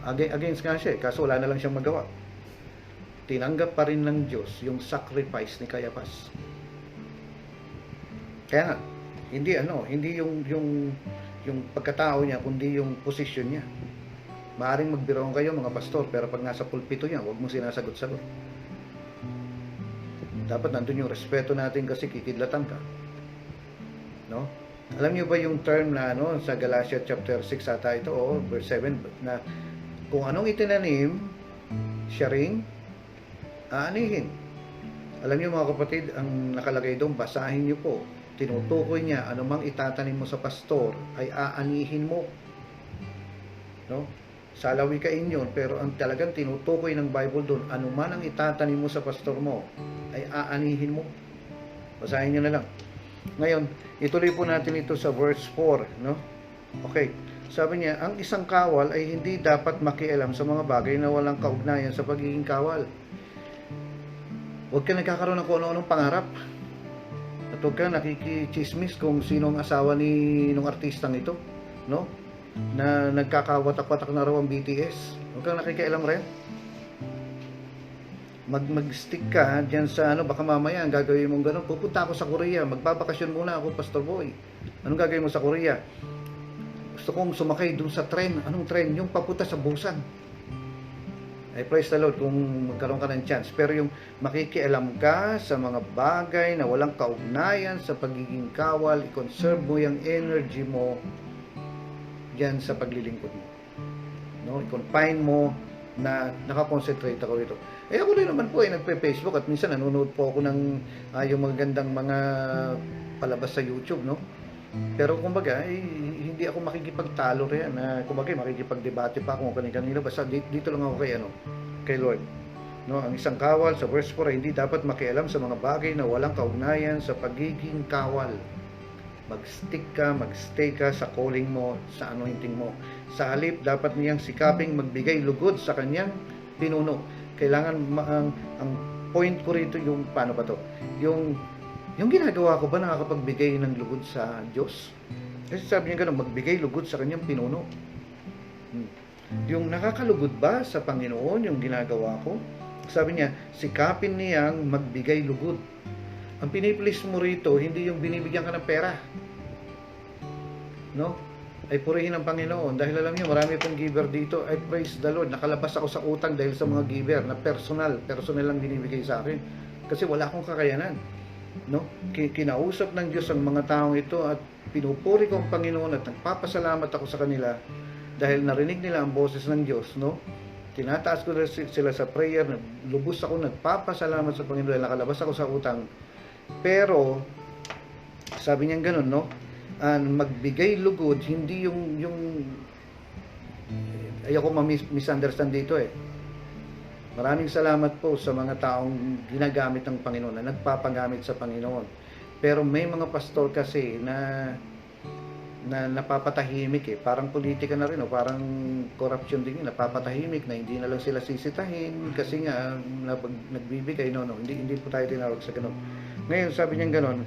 Against nga siya kaso wala na lang siyang magawa. Tinanggap pa rin ng Diyos yung sacrifice ni Caiaphas. Kaya hindi yung pagkatao niya, kundi yung posisyon niya. Maaring magbiro kayo mga pastor, pero pag nasa pulpito niya, huwag mong sinasagot-sagot. Dapat nandun yung respeto natin, kasi kikidlatan ka. No? Alam niyo ba yung term na sa Galatia chapter 6 ata ito, verse 7, na kung anong itinanim, siya ring aanihin. Alam niyo mga kapatid, ang nakalagay doon, basahin niyo po. Tinutukoy niya, anumang itatanim mo sa pastor ay aanihin mo. No? Salawikain yun, pero ang talagang tinutukoy ng Bible doon, anuman ang itatanim mo sa pastor mo ay aanihin mo. Basahin niyo na lang. Ngayon, ituloy po natin ito sa verse 4, no? Okay. Sabi niya, ang isang kawal ay hindi dapat makialam sa mga bagay na walang kaugnayan sa pagiging kawal. Huwag ka nagkakaroon ng kung ano-anong pangarap. At huwag ka nakikichismis kung sino ang asawa nung artistang ito, no? Na nagkakawatak-watak na raw ang BTS. Huwag kang nakikialam rin. Mag-stick ka dyan sa baka mamaya ang gagawin mong gano'n. Pupunta ako sa Korea, magbabakasyon muna ako, Pastor Boy. Anong gagawin mo sa Korea? Gusto kong sumakay dun sa tren. Anong tren? Yung papunta sa Busan. Praise the Lord kung magkaroon ka ng chance. Pero yung makikialam ka sa mga bagay na walang kaugnayan sa pagiging kawal, i-conserve mo yung energy mo dyan sa paglilingkod mo. No? I-confine mo na nakakonsentrate ako dito. Ako rin naman po nagpe-Facebook at minsan nanonood po ako ng yung magagandang mga palabas sa YouTube, no? Pero kumbaga, hindi ako makikipagtalo rin na kumbaga makikipagdebate pa ako kanina. Basta dito lang ako kay Lord. No, ang isang kawal sa verse 4 hindi dapat makialam sa mga bagay na walang kaugnayan sa pagiging kawal. Mag-stick ka, mag-stay ka sa calling mo, sa anointing mo. Sa halip, dapat niyang sikaping magbigay lugod sa kanyang pinuno. Kailangan ang point ko rito yung paano ba to? Yung ginagawa ko ba nakakapagbigay ng lugod sa Diyos? Kasi sabi niya gano'n, magbigay lugod sa kanyang pinuno. Yung nakakalugod ba sa Panginoon yung ginagawa ko? Sabi niya, sikapin niyang magbigay lugod. Ang pinipilis mo rito, hindi yung binibigyan ka ng pera. No? Ay purihin ang Panginoon. Dahil alam niyo, marami pong giver dito. I praise the Lord. Nakalabas ako sa utang dahil sa mga giver na personal lang binibigay sa akin. Kasi wala akong kakayanan. No? Kinausap ng Diyos ang mga taong ito at pinupuri ko ang Panginoon at nagpapasalamat ako sa kanila dahil narinig nila ang boses ng Diyos, no? Tinataas ko sila sa prayer, lubos ako nagpapasalamat sa Panginoon dahil nakalabas ako sa utang. Pero sabi niya gano'n, no? Magbigay lugod, hindi yung ayoko ma-misunderstand dito Maraming salamat po sa mga taong ginagamit ng Panginoon, na nagpapagamit sa Panginoon. Pero may mga pastor kasi na napapatahimik parang politika na rin parang corruption din napapatahimik na hindi na lang sila sisitahin kasi nga nagbibigay hindi po tayo tinawag sa ganun. Ngayon sabi niya gano'n,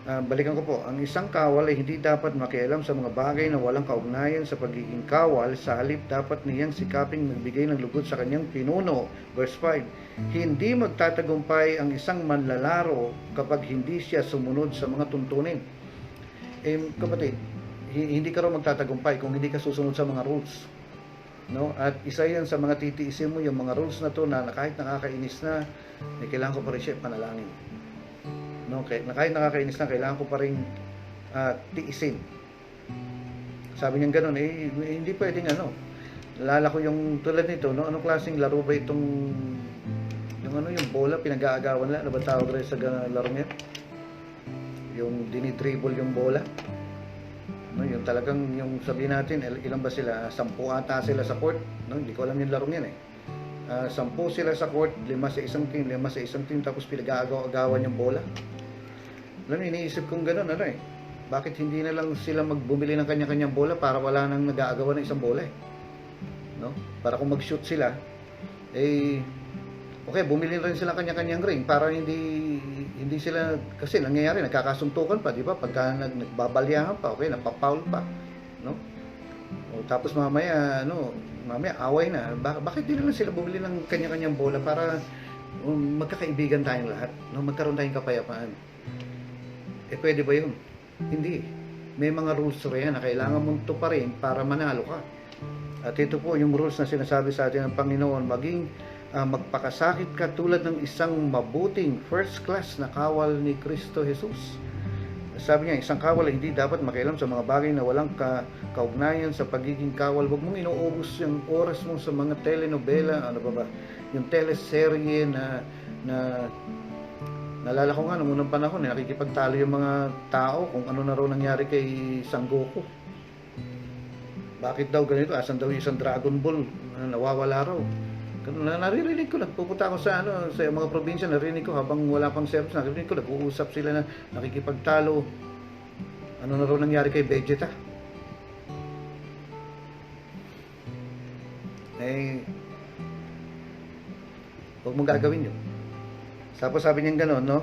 Balikan ko po, ang isang kawal ay hindi dapat makialam sa mga bagay na walang kaugnayan sa pagiging kawal. Sa halip, dapat niyang sikaping magbigay ng lugod sa kanyang pinuno. Verse 5, hindi magtatagumpay ang isang manlalaro kapag hindi siya sumunod sa mga tuntunin. Kapatid, hindi ka raw magtatagumpay kung hindi ka susunod sa mga rules. No? At isa yan sa mga titiisin mo, yung mga rules na to na kahit nakakainis na, kailangan ko pa rin siya panalangin. No, kahit nakakainis na, kailangan ko pa rin tiisin. Sabi niya gano'n, hindi pwedeng Nalala ko yung tulad nito, no? Anong klaseng laro ba itong yung bola, pinag-aagawan lang, ano ba tawag rin sa laro niya? Yung dinidribble yung bola. No, yung talagang, yung sabihin natin, ilan ba sila? 10 ata sila sa court, no? Hindi ko alam yung laro niyan 10 sila sa court, 5 sa isang team, tapos pinag-aagawan yung bola. Alam, iniisip kong gano'n, bakit hindi na lang sila magbumili ng kanya-kanyang bola para wala nang nag-aagawan ng isang bola no? Para kung mag-shoot sila, okay, bumili rin sila kanya-kanyang ring para hindi sila, kasi nangyayari, nagkakasuntukan pa, di ba? Pagka nagbabalyahan pa, okay, napapaul pa, no? Tapos mamaya away na. Bakit di na lang sila bumili ng kanya-kanyang bola para magkakaibigan tayong lahat, no? Magkaroon tayong kapayapaan. Pwede ba yun? Hindi. May mga rules rin na kailangan mong tuparin para manalo ka. At ito po yung rules na sinasabi sa atin ng Panginoon, maging magpakasakit ka tulad ng isang mabuting first class na kawal ni Kristo Jesus. Sabi niya, isang kawal ay hindi dapat makialam sa mga bagay na walang kaugnayan sa pagiging kawal. Huwag mong inuubos yung oras mo sa mga telenovela, yung teleserye na nalala ko nga noong unang panahon, nakikipagtalo yung mga tao kung ano na raw nangyari kay Sangoku. Bakit daw ganito? Asan daw yung isang Dragon Ball nawawala raw? Naririnig ko, nagpupunta ako sa mga probinsya, narinig ko habang wala pang service, narinig ko, nag-uusap sila na nakikipagtalo. Ano na raw nangyari kay Vegeta? Huwag mong gagawin yun. Tapos sabi niya gano'n, no?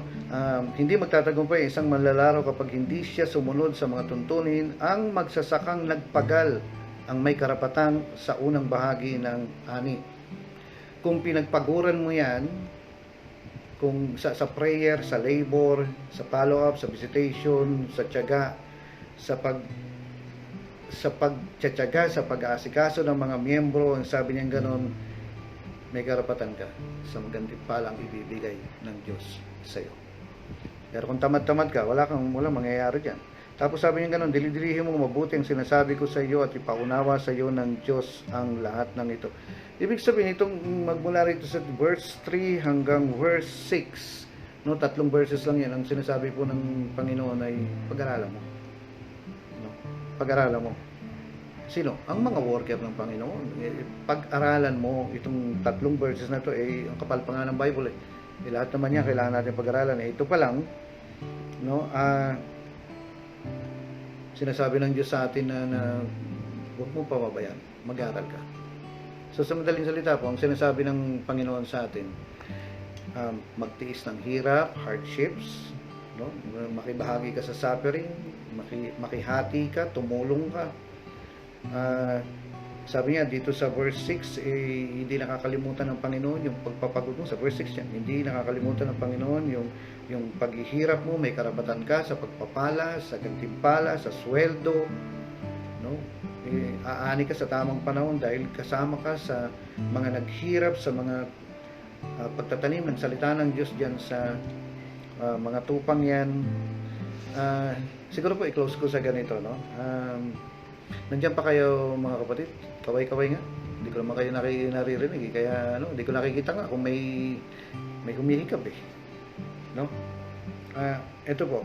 Hindi magtatagumpay isang manlalaro kapag hindi siya sumunod sa mga tuntunin. Ang magsasakang nagpagal ang may karapatan sa unang bahagi ng ani. Kung pinagpaguran mo yan, kung sa prayer, sa labor, sa follow-up, sa visitation, sa tiyaga, sa pagtsatsaga, sa pag-aasikaso ng mga miyembro, ang sabi niya gano'n, may karapatan ka sa magantimpalang ibibigay ng Diyos sa iyo. Pero kung tamad-tamad ka, walang mangyayari diyan. Tapos sabi niya gano'n, dilidilihin mo mabuti ang sinasabi ko sa iyo at ipaunawa sa iyo ng Diyos ang lahat ng ito. Ibig sabihin, itong magmula rito sa verse 3 hanggang verse 6, no, 3 verses lang yan. Ang sinasabi po ng Panginoon ay pag-aralan mo. No? Pag-aralan mo. Sino? Ang mga worker ng Panginoon. Pag-aralan mo itong 3 verses na ito, ang kapal pa nga ng Bible lahat naman yan kailangan natin pag-aralan. Ito pa lang, no, sinasabi ng Diyos sa atin na huwag mo pababayaan, mag-aral ka. So sa madaling salita po, ang sinasabi ng Panginoon sa atin, magtiis ng hirap, hardships, no? Makibahagi ka sa suffering, makihati ka, tumulong ka. Sabi niya dito sa verse 6, hindi nakakalimutan ng Panginoon yung pagpapagod mo. Sa verse 6 yan, hindi nakakalimutan ng Panginoon yung paghihirap mo, may karapatan ka sa pagpapala, sa gantimpala, sa sweldo, no? Aani ka sa tamang panahon dahil kasama ka sa mga naghirap, sa mga pagtatanim ng salita ng Diyos diyan sa mga tupang yan. Siguro po i-close ko sa ganito, no? Nandiyan pa kayo mga kapatid? Kaway-kaway nga. Hindi ko naman kayo naririnig. Kaya hindi ko nakikita nga kung may humihikap no? Ito po.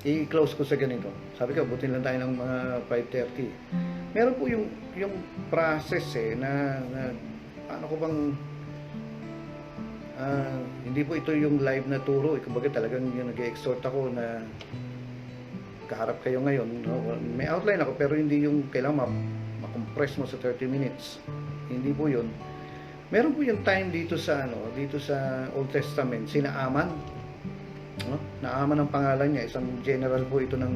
I-close ko sa ganito. Sabi ko, butin lang tayo ng mga 5:30. Meron po yung process na paano ko bang hindi po ito yung live na turo. Kumbaga talagang yung nag-exhort ako na kaharap kayo ngayon, no? May outline ako pero hindi yung kailangan ma-compress mo sa 30 minutes. Hindi po yun. Meron po yung time dito sa Old Testament, sina Aman, no? Naaman ang pangalan niya, isang general po ito ng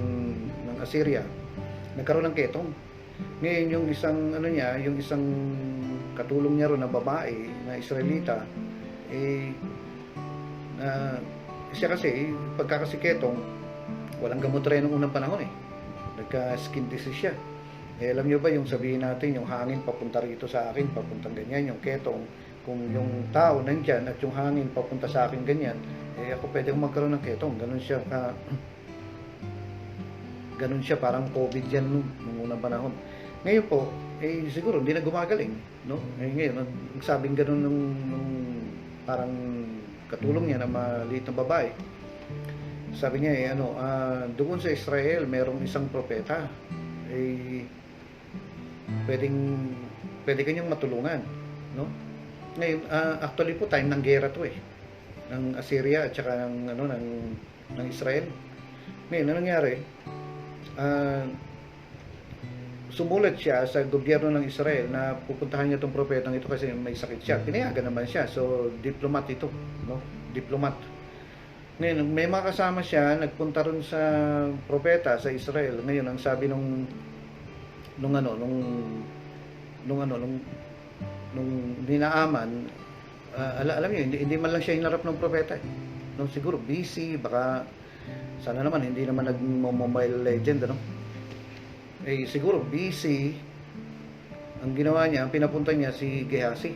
Assyria. Nagkaroon ng ketong. Ngayon yung isang ano niya, yung isang katulong niya ron na babae na Israelita, eh siya kasi pagkakasiketong, walang gamot rin nung unang panahon eh. Nagka-skin disease siya. Eh, alam niyo ba yung sabihin natin, yung hangin papunta rito sa akin, papuntang ganyan, yung ketong, kung yung tao nandyan at yung hangin papunta sa akin ganyan, eh ako pwede kong magkaroon ng ketong. Ganun siya parang COVID yan nung unang panahon. Ngayon po, eh siguro hindi na gumagaling, no? Eh ngayon, nagsabing ganun nung parang katulong niya na maliit na babae. Sabi niya doon sa Israel merong isang propeta, eh pwede kanyang matulungan, no? Ngayon, actually po time ng gera to eh, ng Assyria at saka ng Israel. Ngayon, ano nangyari? Sumulat siya sa gobyerno ng Israel na pupuntahan niya itong propetang ito kasi may sakit siya. Pinayagan naman siya. So, diplomat ito, no? Diplomat. Ngayon, may mga kasama siya, nagpunta ron sa propeta sa Israel. Ngayon, ang sabi nung ninaaman, alam niyo, hindi man lang siya hinarap ng propeta. No, siguro busy, baka sana naman hindi naman nag-Mobile Legend, ano? Eh siguro busy. Ang ginawa niya, ang pinapunta niya si Gehazi.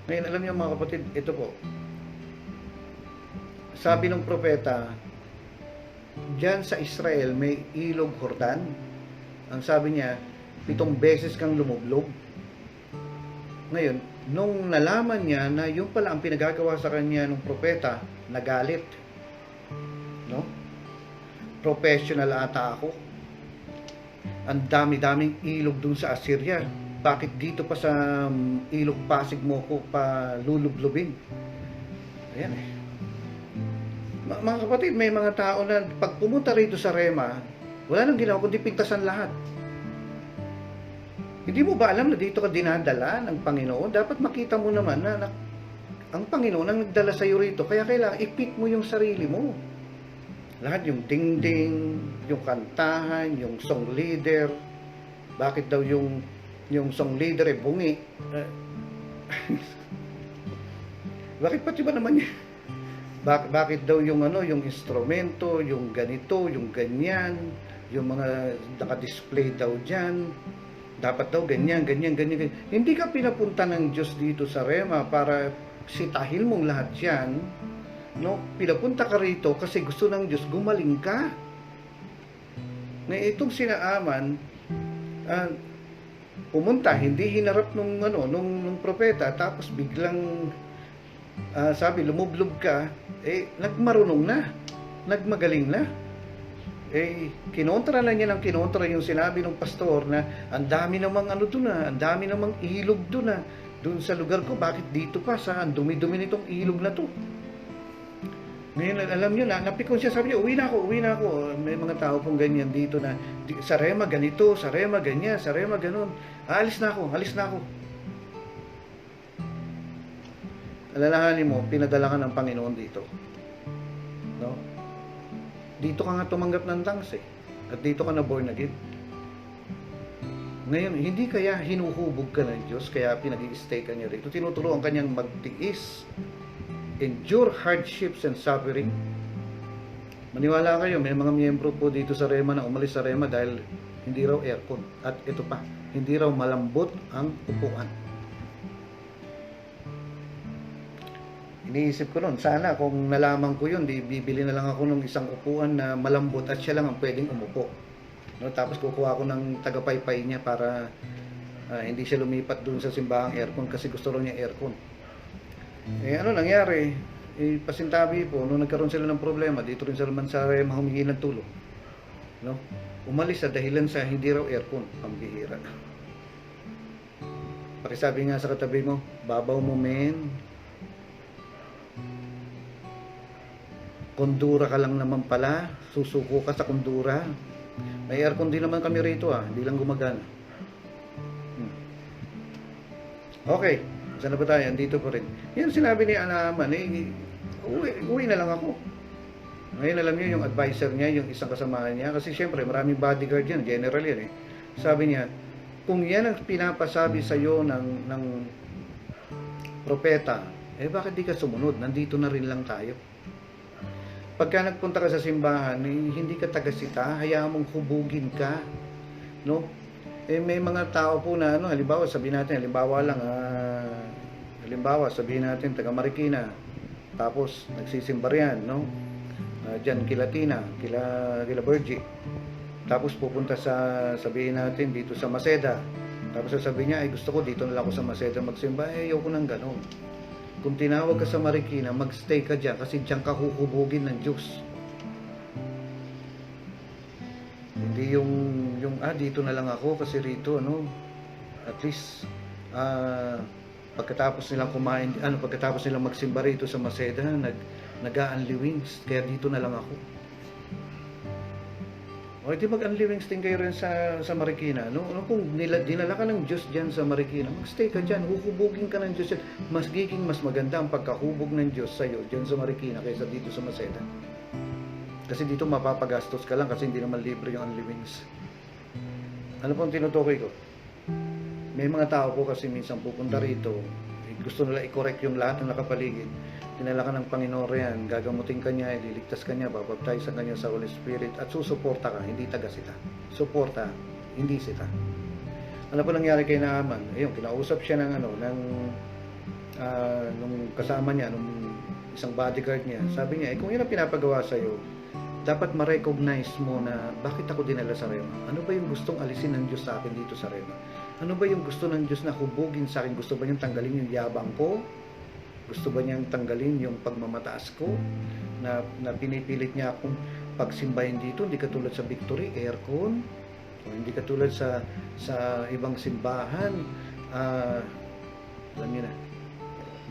Ngayon, alam niyo mga kapatid, ito po. Sabi ng propeta, diyan sa Israel may ilog Jordan. Ang sabi niya, 7 beses kang lumublob. Ngayon, nung nalaman niya na yung pala ang pinagagawa sa kanya ng propeta, nagalit. No? Professional ata ako. Ang dami-daming ilog dun sa Assyria. Bakit dito pa sa ilog Pasig mo ko pa lulublubin? Ayan eh. Mga kapatid, may mga tao na pag pumunta rito sa Rema, wala nang ginawa kundi pintasan lahat. Hindi mo ba alam na dito ka dinadala ng Panginoon? Dapat makita mo naman na ang Panginoon ang nagdala sa iyo rito. Kaya kailangan i-pick mo yung sarili mo. Lahat yung ding-ding, yung kantahan, yung song leader. Bakit daw yung song leader bungi? Bakit pati ba naman yun? Bakit daw yung yung instrumento, yung ganito, yung ganyan, yung mga naka-display daw diyan, dapat daw ganyan. Hindi ka pinapunta ng Diyos dito sa Rema para sitahin mong lahat 'yan, no? Pinapunta ka rito kasi gusto ng Diyos gumaling ka. Na itong sinaaman, pumunta, hindi hinarap nung propeta, tapos biglang sabi, lumublob ka, nagmarunong na, nagmagaling na. Kinontra na niya ng kinontra yung sinabi ng pastor na ang dami namang ang dami namang ilog doon doon sa lugar ko, bakit dito pa ang dumi-dumi nitong ilog na to? Ngayon, alam nyo na, napikon siya, sabi niya, uwi na ako. May mga tao pong ganyan dito na, sa Rema ganito, sa Rema ganyan, sa Rema ganon. Alis na ako. Alalahanin mo, pinadala ka ng Panginoon dito. No? Dito ka nga tumanggap ng tongues at dito ka na born again. Ngayon, hindi kaya hinuhubog ka ng Diyos, kaya pinag-i-stay ka niya rito. Tinuturuan kanyang magtiis, endure hardships and suffering. Maniwala kayo, may mga miyembro po dito sa Rema na umalis sa Rema dahil hindi raw aircon. At ito pa, hindi raw malambot ang upuan. Iniisip ko noon, sana kung nalaman ko yun, bibili na lang ako ng isang upuan na malambot at siya lang ang pwedeng umupo. No, tapos kukuha ko ng tagapaypay niya para hindi siya lumipat dun sa simbahang aircon kasi gusto raw niya aircon. Ano nangyari? Pasintabi po, nung nagkaroon sila ng problema, dito rin sila man sa Rema humingi ng tulong. No? Umalis sa dahilan sa hindi raw aircon, pambihira. Pakisabi nga sa katabi mo, babaw mo men. Kondura ka lang naman pala, susuko ka sa kondura. May aircon din naman kami rito hindi lang gumagana. Okay, saan na ba tayo? Dito pa rin. Yan sinabi ni Anaman, uwi na lang ako. Ngayon alam niyo yung advisor niya, yung isang kasamahan niya, kasi syempre maraming bodyguard yan, general yan eh. Sabi niya, kung yan ang pinapasabi sa iyo ng propeta, eh bakit di ka sumunod? Nandito na rin lang tayo. Pagka nagpunta ka sa simbahan, hindi ka tagasita, hayaan mong hubugin ka, no? Eh may mga tao po na halimbawa sabihin natin, halimbawa sabihin natin taga Marikina, tapos nagsisimba riyan, no? Diyan kila Tina, kila Virgie. Tapos pupunta sabihin natin dito sa Maceda. Tapos sasabihin niya, ay gusto ko dito na lang ako sa Maceda magsimba. Eh ayoko nang ganun. Kung tinawag ka sa Marikina, magstay ka dyan kasi dyan ka huhubugin ng Diyos. Hindi yung dito na lang ako kasi rito, at least, pagkatapos nilang kumain, pagkatapos nilang magsimba rito sa Maceda, nag-a-unli wings, kaya dito na lang ako. O di mag-unli wings din kayo rin sa Marikina. Kung dinala ka ng Diyos dyan sa Marikina, magstay ka dyan, huhubugin ka ng Diyos dyan. Mas maganda ang pagkahubog ng Diyos sa'yo dyan sa Marikina kaysa dito sa Maceda. Kasi dito mapapagastos ka lang kasi hindi naman libre yung unli wings. Ano po ang tinutukoy ko? May mga tao po kasi minsan pupunta rito, gusto nila i-correct yung lahat ng nakapaligid. Dinala ka ng Panginoon riyan, gagamutin ka niya, ililigtas ka niya, babaptize ka niya sa Holy Spirit, at susuporta ka, hindi taga-sita. Suporta, hindi sita. Ano po nangyari kay Naaman? Ayun, kinausap siya nung kasama niya, nung isang bodyguard niya. Sabi niya, kung yun ang pinapagawa sa'yo, dapat ma-recognize mo na bakit ako dinala sa Rema. Ano ba yung gustong alisin ng Diyos sa akin dito sa Rema? Ano ba yung gusto ng Diyos na hubugin sa akin? Gusto ba niyang tanggalin yung yabang ko? Gusto ba niyang tanggalin yung pagmamataas ko? Na pinipilit niya akong pagsimbahin dito, hindi katulad sa Victory, aircon, o hindi katulad sa ibang simbahan, alam niyo na,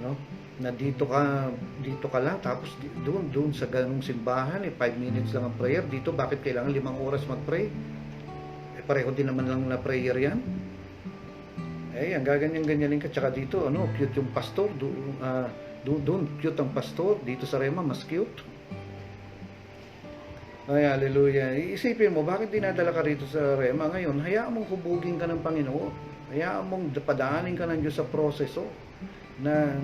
no? Na dito ka lang, tapos doon sa ganung simbahan, 5 minutes lang ang prayer. Dito, bakit kailangan 5 oras mag-pray? Pareho din naman lang na prayer yan. Ang gaganyan-ganyanin ka. Tsaka dito, cute yung pastor. Doon, cute ang pastor. Dito sa Rema, mas cute. Ay, hallelujah. Iisipin mo, bakit dinadala ka rito sa Rema ngayon? Hayaan mong hubugin ka ng Panginoon. Hayaan mong padaanin ka ng Diyos sa proseso. Na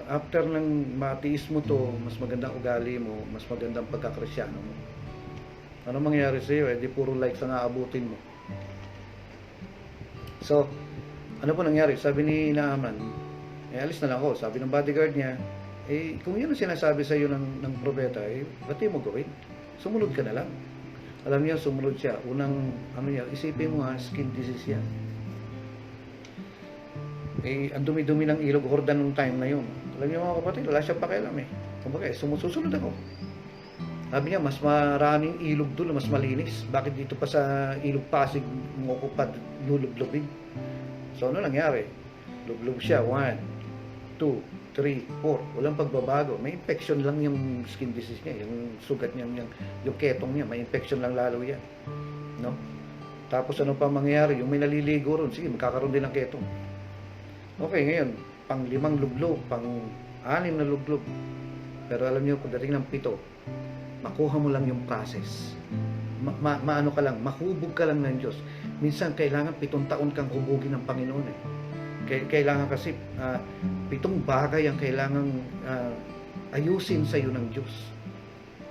after ng matiis mo to, mas magandang ugali mo, mas magandang pagkakristyano mo. Ano mangyayari sa iyo? Di puro likes ang aabutin mo. So, ano po nangyari? Sabi ni Naaman, alis na lang ako. Sabi ng bodyguard niya, kung yun ang sinasabi sa iyo ng propeta, ba't di mo gawin? Sumunod ka na lang. Alam niya, sumunod siya. Unang, isipin mo skin disease yan. Ang dumi-dumi ng ilog Jordan nung time na yun. Alam niyo mga kapatid, wala siyang pakialam Kumbaga, sumusunod ako. Sabi niya, mas maraming ilog doon, mas malinis. Bakit dito pa sa ilog Pasig mo ko pa lulublubin? So, ano nangyari? Lublub siya, 1, 2, 3, 4. Walang pagbabago. May infection lang yung skin disease niya. Yung sugat niya, yung ketong niya. May infection lang lalo yan. No? Tapos ano pa mangyayari? Yung may naliligo ron, sige, magkakaroon din ng ketong. Okay, ngayon, pang 5 lublob, pang 6 na lublob. Pero alam niyo, pagdating ng 7, makuha mo lang yung process. Maano ka lang, mahubog ka lang ng Diyos. Minsan, kailangan 7 taon kang hubugin ng Panginoon Kailangan kasi 7 bagay ang kailangan ayusin sa iyo ng Diyos.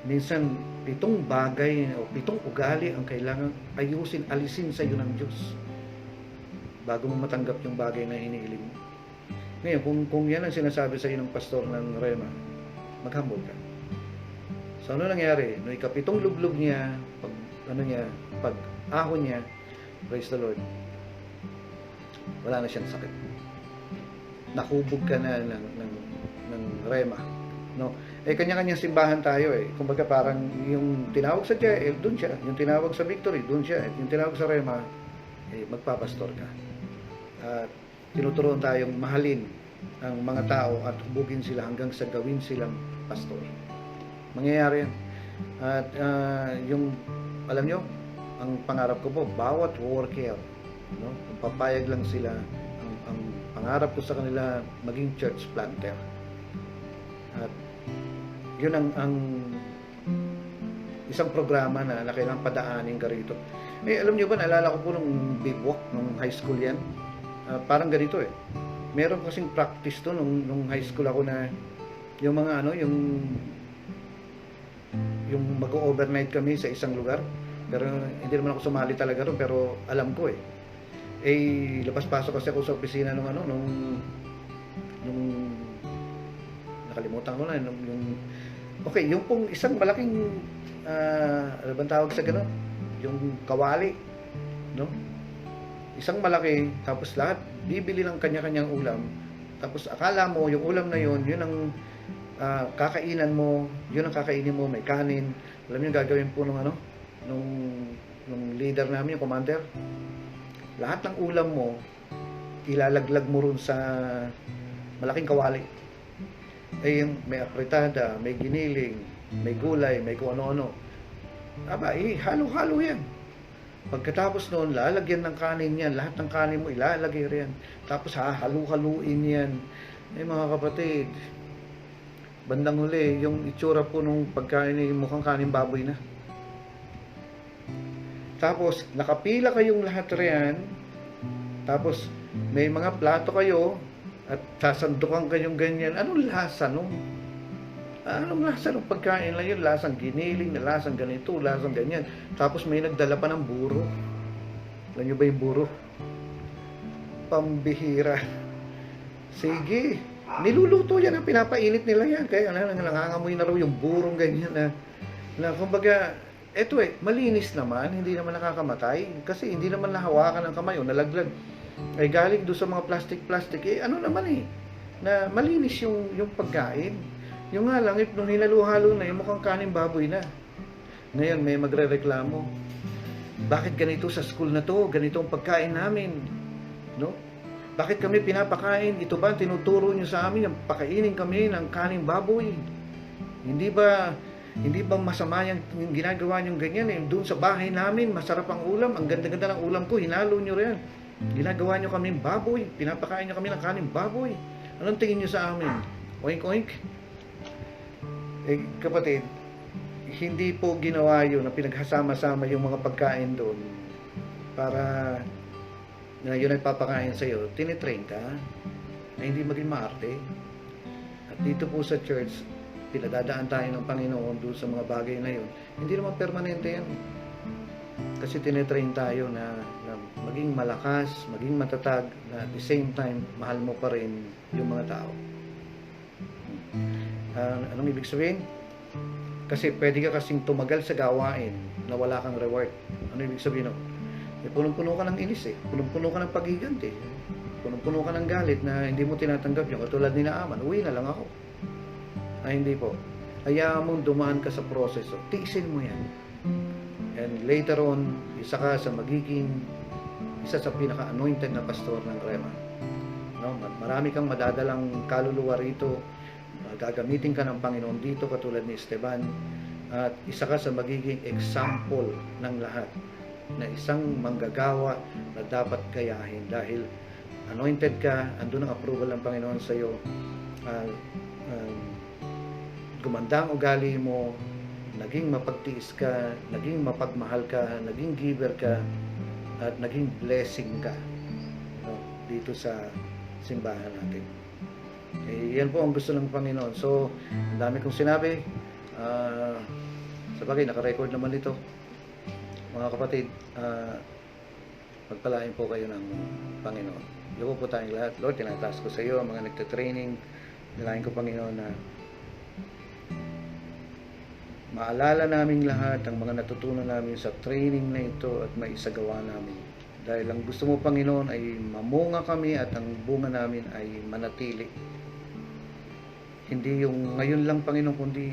Minsan, 7 bagay o 7 ugali ang kailangan ayusin, alisin sa iyo ng Diyos bago mo matanggap yung bagay na hinihiling mo. Ngayon, kung yan ang sinasabi sa iyo ng pastor ng Rema, maghambol ka. So, ano nangyari? No, ika-7 lublob niya, pag ahon niya, praise the Lord, wala na siyang sakit. Nakubog ka na ng Rema. No? Kanya-kanyang simbahan tayo Kumbaga parang yung tinawag sa JL, doon siya. Yung tinawag sa Victory, doon siya. Yung tinawag sa Rema, magpapastor ka. At tinuturuan tayong mahalin ang mga tao at hubugin sila hanggang sa gawin silang pastor. Mangyayari yan. At alam nyo, ang pangarap ko po, bawat worker, kung papayag lang sila, ang pangarap ko sa kanila, maging church planter. At yun ang isang programa na kailangang padaanin ka rito. Alam niyo ba, naalala ko po nung bivouac, nung high school yan. Parang ganito meron kasing practice to nung high school ako na yung mga yung mag-overnight kami sa isang lugar. Pero hindi naman ako sumali talaga ron, pero alam ko labas-pasok kasi ako sa opisina nung nakalimutan ko na yung pong isang malaking ano bang tawag sa gano'n? Yung kawali, no? Isang malaki, tapos lahat bibili ng kanya-kanyang ulam. Tapos akala mo yung ulam na yun ang kakainan mo, yun ang kakainin mo, may kanin. Alam niyo gagawin po nung leader namin, yung commander. Lahat ng ulam mo ilalaglag mo ron sa malaking kawali. May apritada, may giniling, may gulay, may kung ano-ano. Halo-halo yan. Pagkatapos noon, lalagyan ng kanin yan. Lahat ng kanin mo ilalagay riyan. Tapos halu-haluin yan. Mga kapatid, bandang huli, yung itsura po nung pagkain mukhang kanin baboy na. Tapos, nakapila kayong lahat riyan. Tapos, may mga plato kayo at sasandukan kayong ganyan. Anong lasa nung? Anong lasa ng pagkain lang yun? Lasang giniling, lasang ganito, lasang ganyan. Tapos may nagdala pa ng buro. Alam nyo ba yung buro? Pambihira. Sige. Niluluto yan, pinapainit nila yan. Kaya nangangamoy na raw yung burong ganyan na kumbaga, malinis naman, hindi naman nakakamatay. Kasi hindi naman nahawakan ng kamay o nalaglag. Galing doon sa mga plastic, na malinis yung pagkain. Yung nga lang, nung hinalo-halo na, mukhang kanin baboy na. Ngayon, may magre-reklamo. Bakit ganito sa school na to? Ganito ang pagkain namin. No? Bakit kami pinapakain? Ito ba tinuturo nyo sa amin? Pakainin kami ng kanin baboy. Hindi ba masama yung ginagawa nyo ganyan? Doon sa bahay namin, masarap ang ulam. Ang ganda-ganda ng ulam ko, hinalo nyo rin. Ginagawa nyo kami baboy. Pinapakain nyo kami ng kanin baboy. Anong tingin nyo sa amin? Oink, oink. Kapatid, hindi po ginawa yun na pinaghasama-sama yung mga pagkain doon para na yun ay papakain sa'yo. Tinitrain ka na hindi maging maarte. At dito po sa church, pinadadaan tayo ng Panginoon doon sa mga bagay na yun. Hindi naman permanente yan. Kasi tinitrain tayo na maging malakas, maging matatag, na at the same time, mahal mo pa rin yung mga tao. Anong ibig sabihin? Kasi pwede ka kasing tumagal sa gawain na wala kang reward. Ano ibig sabihin? Punong-puno ka ng inis punong-puno ka ng paghiganti, punong-puno ka ng galit na hindi mo tinatanggap yung katulad ni Naaman. Uwi na lang ako. Hindi po. Hayaan mong dumaan ka sa proseso. Tiisin mo yan. And later on, isa sa pinaka-anointed na pastor ng Rema. No? Marami kang madadalang kaluluwa rito. Gagamitin ka ng Panginoon dito katulad ni Esteban. At isa ka sa magiging example ng lahat na isang manggagawa na dapat gayahin dahil anointed ka, andun ang approval ng Panginoon sa iyo. Gumanda ang ugali mo, naging mapagtiis ka, naging mapagmahal ka, naging giver ka, at naging blessing ka dito sa simbahan natin. Yan po ang gusto ng Panginoon. So, ang dami kong sinabi. Sa bagay, naka-record naman ito. Mga kapatid, pagpalain po kayo ng Panginoon. Yuko po tayong lahat. Lord, tinataas ko sa iyo ang mga nagtatraining. Nalain ko, Panginoon, na maalala namin lahat ang mga natutunan namin sa training na ito at maisagawa namin. Dahil ang gusto mo, Panginoon, ay mamunga kami at ang bunga namin ay manatili. Hindi yung ngayon lang, Panginoon, kundi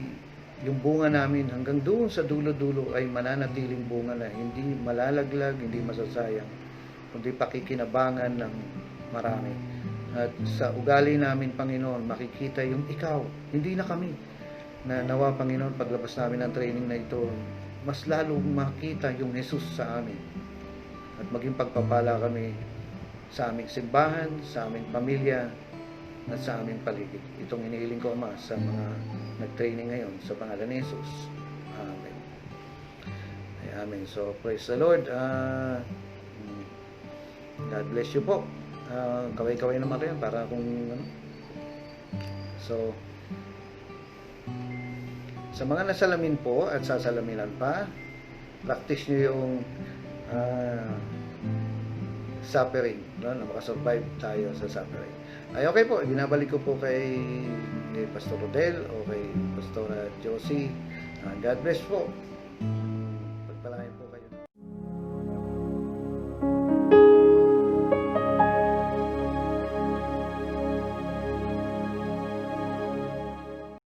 yung bunga namin hanggang doon sa dulo-dulo ay mananatiling bunga na hindi malalaglag, hindi masasayang, kundi pakikinabangan ng marami. At sa ugali namin, Panginoon, makikita yung ikaw, hindi na kami. Na nawa, Panginoon, paglabas namin ng training na ito, mas lalong makita yung Jesus sa amin. At maging pagpapala kami sa aming simbahan, sa aming pamilya, at sa aming paligid. Itong hinihiling ko, Ama, sa mga nag-training ngayon, sa pangalan ni Jesus. Amen. namin. So, praise the Lord. God bless you po. Kaway-kaway naman rin para kung ano. So, sa mga nasalamin po at sasalaminan pa, practice nyo yung suffering, no? Na makasurvive tayo sa suffering. Ay, okay po, binabalik ko po kay Pastor Rodel o kay Pastora Josie. God bless po.